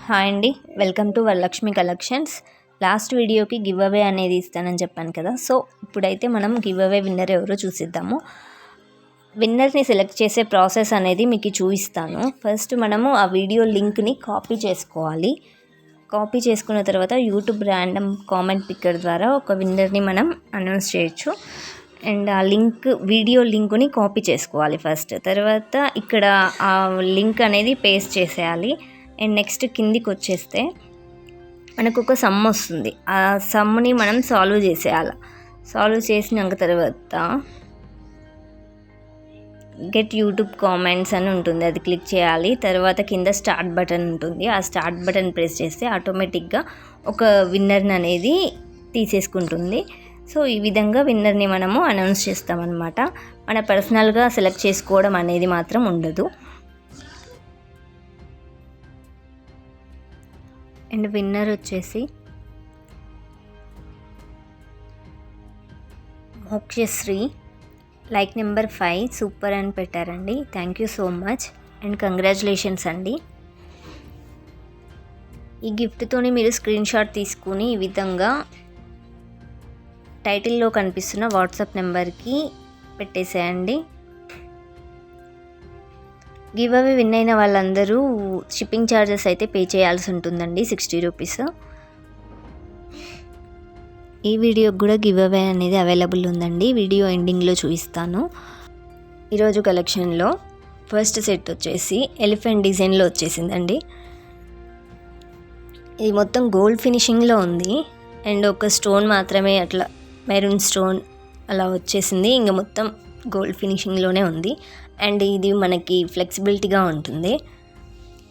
Hi అండి, welcome to Varalakshmi collections. Last వీడియోకి give away అనేది ఇస్తానని చెప్పాను కదా. సో ఇప్పుడైతే మనం గివ్ అవే విన్నర్ ఎవరో చూసిద్దాము. విన్నర్ని సెలెక్ట్ చేసే ప్రాసెస్ అనేది మీకు చూపిస్తాను. ఫస్ట్ మనము ఆ వీడియో లింక్ని కాపీ చేసుకోవాలి. కాపీ చేసుకున్న తర్వాత యూట్యూబ్ ర్యాండమ్ కామెంట్ పిక్కర్ ద్వారా ఒక విన్నర్ని మనం అనౌన్స్ చేయొచ్చు. అండ్ ఆ వీడియో లింక్ని కాపీ చేసుకోవాలి ఫస్ట్. తర్వాత ఇక్కడ ఆ లింక్ అనేది పేస్ట్ చేసేయాలి. అండ్ నెక్స్ట్ కిందికి వచ్చేస్తే మనకు ఒక సమ్ వస్తుంది. ఆ సమ్ని మనం సాల్వ్ చేసేయాలి. సాల్వ్ చేసినాక తర్వాత గెట్ యూట్యూబ్ కామెంట్స్ అని ఉంటుంది, అది క్లిక్ చేయాలి. తర్వాత కింద స్టార్ట్ బటన్ ఉంటుంది, ఆ స్టార్ట్ బటన్ ప్రెస్ చేస్తే ఆటోమేటిక్గా ఒక విన్నర్ని అనేది తీసేసుకుంటుంది. సో ఈ విధంగా విన్నర్ని మనము అనౌన్స్ చేస్తామన్నమాట. మన పర్సనల్గా సెలెక్ట్ చేసుకోవడం అనేది మాత్రం ఉండదు. అండ్ విన్నర్ వచ్చేసి మోక్షశ్రీ, లైక్ నెంబర్ 5 సూపర్ అని పెట్టారండి. Thank you so much and congratulations అండి. ఈ గిఫ్ట్తోని మీరు స్క్రీన్ షాట్ తీసుకుని ఈ విధంగా టైటిల్లో కనిపిస్తున్న వాట్సాప్ నెంబర్కి పెట్టేసేయండి. గివ్ అవే విన్ అయిన వాళ్ళందరూ షిప్పింగ్ ఛార్జెస్ అయితే పే చేయాల్సి ఉంటుందండి, 60 రూపీస్. ఈ వీడియోకి కూడా గివ్ అవే అనేది అవైలబుల్ ఉందండి, వీడియో ఎండింగ్లో చూపిస్తాను. ఈరోజు కలెక్షన్లో ఫస్ట్ సెట్ వచ్చేసి ఎలిఫెంట్ డిజైన్లో వచ్చేసిందండి. ఇది మొత్తం గోల్డ్ ఫినిషింగ్లో ఉంది. అండ్ ఒక స్టోన్ మాత్రమే అట్లా మెరూన్ స్టోన్ అలా వచ్చేసింది. ఇంకా మొత్తం గోల్డ్ ఫినిషింగ్లోనే ఉంది. అండ్ ఇది మనకి ఫ్లెక్సిబిలిటీగా ఉంటుంది.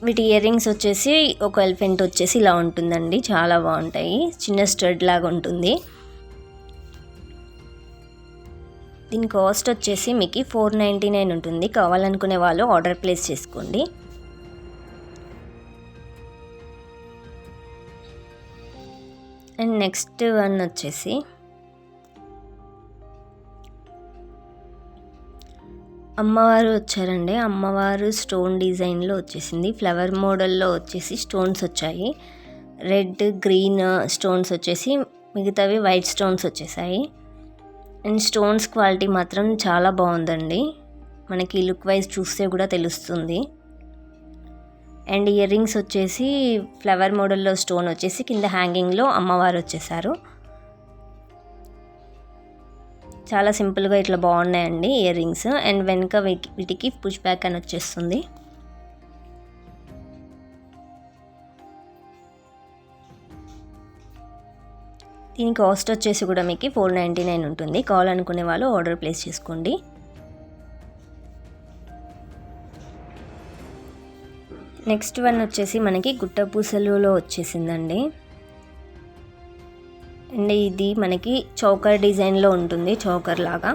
వీటి ఇయర్ రింగ్స్ వచ్చేసి ఒక ఎలిఫెంట్ వచ్చేసి ఇలా ఉంటుందండి, చాలా బాగుంటాయి. చిన్న స్టడ్ లాగా ఉంటుంది. దీని కాస్ట్ వచ్చేసి మీకు 499 ఉంటుంది. కావాలనుకునే వాళ్ళు ఆర్డర్ ప్లేస్ చేసుకోండి. అండ్ నెక్స్ట్ వన్ వచ్చేసి అమ్మవారు వచ్చారండి. అమ్మవారు స్టోన్ డిజైన్లో వచ్చేసింది. ఫ్లవర్ మోడల్లో వచ్చేసి స్టోన్స్ వచ్చాయి. రెడ్ గ్రీన్ స్టోన్స్ వచ్చేసి మిగతావి వైట్ స్టోన్స్ వచ్చేసాయి. అండ్ స్టోన్స్ క్వాలిటీ మాత్రం చాలా బాగుందండి, మనకి లుక్ వైజ్ చూస్తే కూడా తెలుస్తుంది. అండ్ ఇయర్ రింగ్స్ వచ్చేసి ఫ్లవర్ మోడల్లో స్టోన్ వచ్చేసి కింద హ్యాంగింగ్లో అమ్మవారు వచ్చేసారు. చాలా సింపుల్గా ఇట్లా బాగున్నాయండి ఇయర్ రింగ్స్. అండ్ వెనుక వీటికి పుష్ బ్యాక్ అని వచ్చేస్తుంది. దీని కాస్ట్ వచ్చేసి కూడా మీకు 499 ఉంటుంది. కావాలనుకునే వాళ్ళు ఆర్డర్ ప్లేస్ చేసుకోండి. నెక్స్ట్ వన్ వచ్చేసి మనకి గుట్టపూసలులో వచ్చేసిందండి. అండ్ ఇది మనకి చౌకర్ డిజైన్లో ఉంటుంది, చౌకర్ లాగా.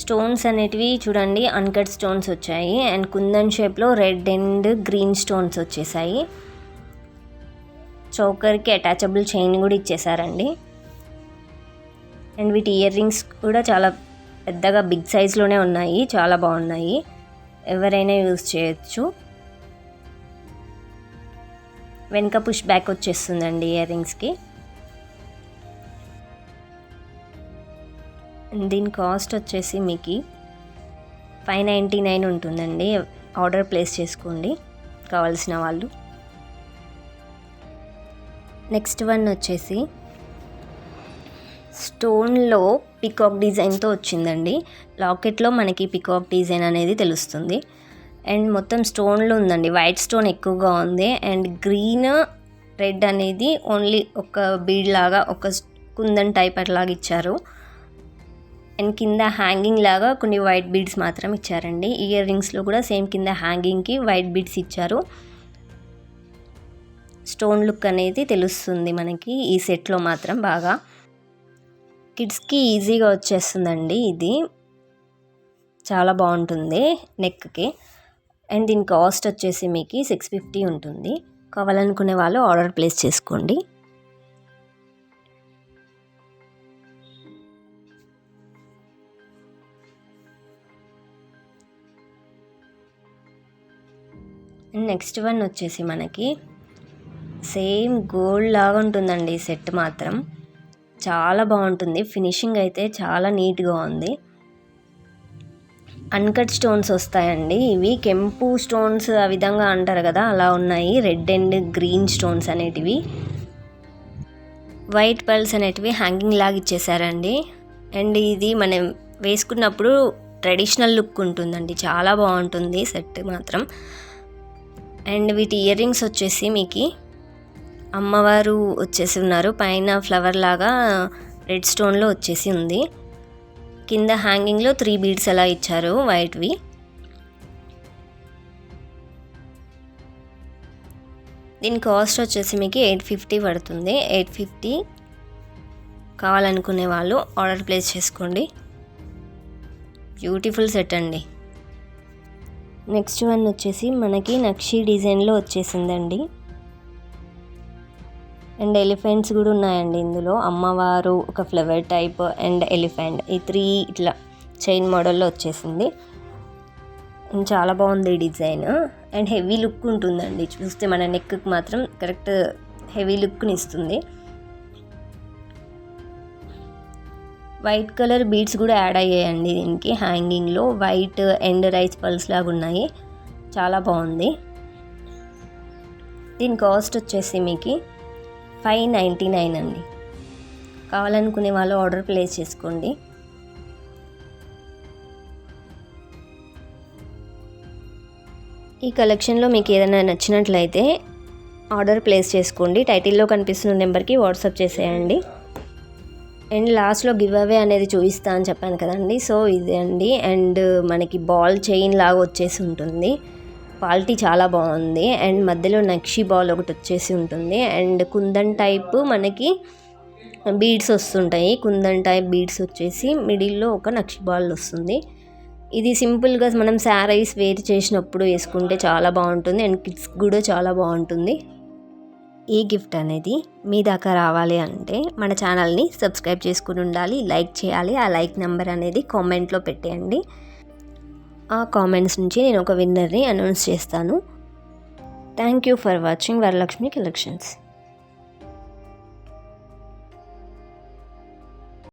స్టోన్స్ అనేటివి చూడండి, అన్కట్ స్టోన్స్ వచ్చాయి. అండ్ కుందన్ షేప్లో రెడ్ అండ్ గ్రీన్ స్టోన్స్ వచ్చేసాయి. చౌకర్కి అటాచబుల్ చైన్ కూడా ఇచ్చేసారండి. అండ్ వీటి ఇయర్ రింగ్స్ కూడా చాలా పెద్దగా బిగ్ సైజ్లోనే ఉన్నాయి, చాలా బాగున్నాయి. ఎవరైనా యూజ్ చేయొచ్చు. వెనక పుష్ బ్యాక్ వచ్చేస్తుందండి ఇయర్ రింగ్స్కి. దీని కాస్ట్ వచ్చేసి మీకు 599 ఉంటుందండి. ఆర్డర్ ప్లేస్ చేసుకోండి కావాల్సిన వాళ్ళు. నెక్స్ట్ వన్ వచ్చేసి స్టోన్లో పికాక్ డిజైన్తో వచ్చిందండి. లాకెట్లో మనకి పికాక్ డిజైన్ అనేది తెలుస్తుంది. అండ్ మొత్తం స్టోన్లో ఉందండి, వైట్ స్టోన్ ఎక్కువగా ఉంది. అండ్ గ్రీన్ రెడ్ అనేది ఓన్లీ ఒక బీడ్ లాగా, ఒక కుందన్ టైప్ అట్లాగా ఇచ్చారు. అండ్ కింద హ్యాంగింగ్ లాగా కొన్ని వైట్ బీడ్స్ మాత్రం ఇచ్చారండి. ఇయర్ రింగ్స్లో కూడా సేమ్ కింద హ్యాంగింగ్కి వైట్ బీడ్స్ ఇచ్చారు. స్టోన్ లుక్ అనేది తెలుస్తుంది మనకి ఈ సెట్లో మాత్రం బాగా. కిడ్స్కి ఈజీగా వచ్చేస్తుందండి, ఇది చాలా బాగుంటుంది నెక్కి. అండ్ దీని కాస్ట్ వచ్చేసి మీకు 650 ఉంటుంది. కావాలనుకునే వాళ్ళు ఆర్డర్ ప్లేస్ చేసుకోండి. నెక్స్ట్ వన్ వచ్చేసి మనకి సేమ్ గోల్డ్ లాగా ఉంటుందండి ఈ సెట్ మాత్రం. చాలా బాగుంటుంది. ఫినిషింగ్ అయితే చాలా నీట్గా ఉంది. అన్కట్ స్టోన్స్ వస్తాయండి. ఇవి కెంపు స్టోన్స్ ఆ విధంగా అంటారు కదా, అలా ఉన్నాయి. రెడ్ అండ్ గ్రీన్ స్టోన్స్ అనేటివి, వైట్ పర్ల్స్ అనేటివి హ్యాంగింగ్ లాగా ఇచ్చేసారండి. అండ్ ఇది మనం వేసుకున్నప్పుడు ట్రెడిషనల్ లుక్ ఉంటుందండి. చాలా బాగుంటుంది సెట్ మాత్రం. అండ్ వీటి ఇయర్ రింగ్స్ వచ్చేసి మీకు అమ్మవారు వచ్చేసి ఉన్నారు. పైన ఫ్లవర్ లాగా రెడ్ స్టోన్లో వచ్చేసి ఉంది. కింద హ్యాంగింగ్లో 3 బీడ్స్ అలా ఇచ్చారు వైట్వి. దీని కాస్ట్ వచ్చేసి మీకు 850 పడుతుంది. 850 కావాలనుకునే వాళ్ళు ఆర్డర్ ప్లేస్ చేసుకోండి. బ్యూటిఫుల్ సెట్ అండి. నెక్స్ట్ వన్ వచ్చేసి మనకి నక్షి డిజైన్లో వచ్చేసిందండి. అండ్ ఎలిఫెంట్స్ కూడా ఉన్నాయండి ఇందులో. అమ్మవారు, ఒక ఫ్లవర్ టైప్ అండ్ ఎలిఫెంట్, ఈ 3 ఇట్లా చైన్ మోడల్లో వచ్చేసింది. చాలా బాగుంది ఈ డిజైన్. అండ్ హెవీ లుక్ ఉంటుందండి. చూస్తే మన నెక్కి మాత్రం కరెక్ట్ హెవీ లుక్ని ఇస్తుంది. వైట్ కలర్ బీడ్స్ కూడా యాడ్ అయ్యాయండి దీనికి. హ్యాంగింగ్లో వైట్ అండ్ రైస్ పల్స్ లాగా ఉన్నాయి. చాలా బాగుంది. దీని కాస్ట్ వచ్చేసి మీకు 599 అండి. కావాలనుకునే వాళ్ళు ఆర్డర్ ప్లేస్ చేసుకోండి. ఈ కలెక్షన్లో మీకు ఏదైనా నచ్చినట్లయితే ఆర్డర్ ప్లేస్ చేసుకోండి. టైటిల్లో కనిపిస్తున్న నెంబర్కి వాట్సాప్ చేసేయండి. అండ్ లాస్ట్లో గివ్ అవే అనేది చూపిస్తా అని చెప్పాను కదండి. సో ఇదే అండి. అండ్ మనకి బాల్ చైన్ లాగా వచ్చేసి ఉంటుంది. క్వాలిటీ చాలా బాగుంది. అండ్ మధ్యలో నక్షి బాల్ ఒకటి వచ్చేసి ఉంటుంది. అండ్ కుందన్ టైప్ మనకి బీడ్స్ వస్తుంటాయి. కుందన్ టైప్ బీడ్స్ వచ్చేసి మిడిల్లో ఒక నక్షి బాల్ వస్తుంది. ఇది సింపుల్గా మనం శారీస్ వేర్ చేసినప్పుడు వేసుకుంటే చాలా బాగుంటుంది. అండ్ కిడ్స్ కూడా చాలా బాగుంటుంది. ఈ గిఫ్ట్ అనేది మీ దాకా రావాలి అంటే మన ఛానల్ని సబ్స్క్రైబ్ చేసుకుని ఉండాలి, లైక్ చేయాలి. ఆ లైక్ నెంబర్ అనేది కామెంట్లో పెట్టేయండి. ఆ కామెంట్స్ నుంచి నేను ఒక విన్నర్ని అనౌన్స్ చేస్తాను. Thank you for watching Varalakshmi collections.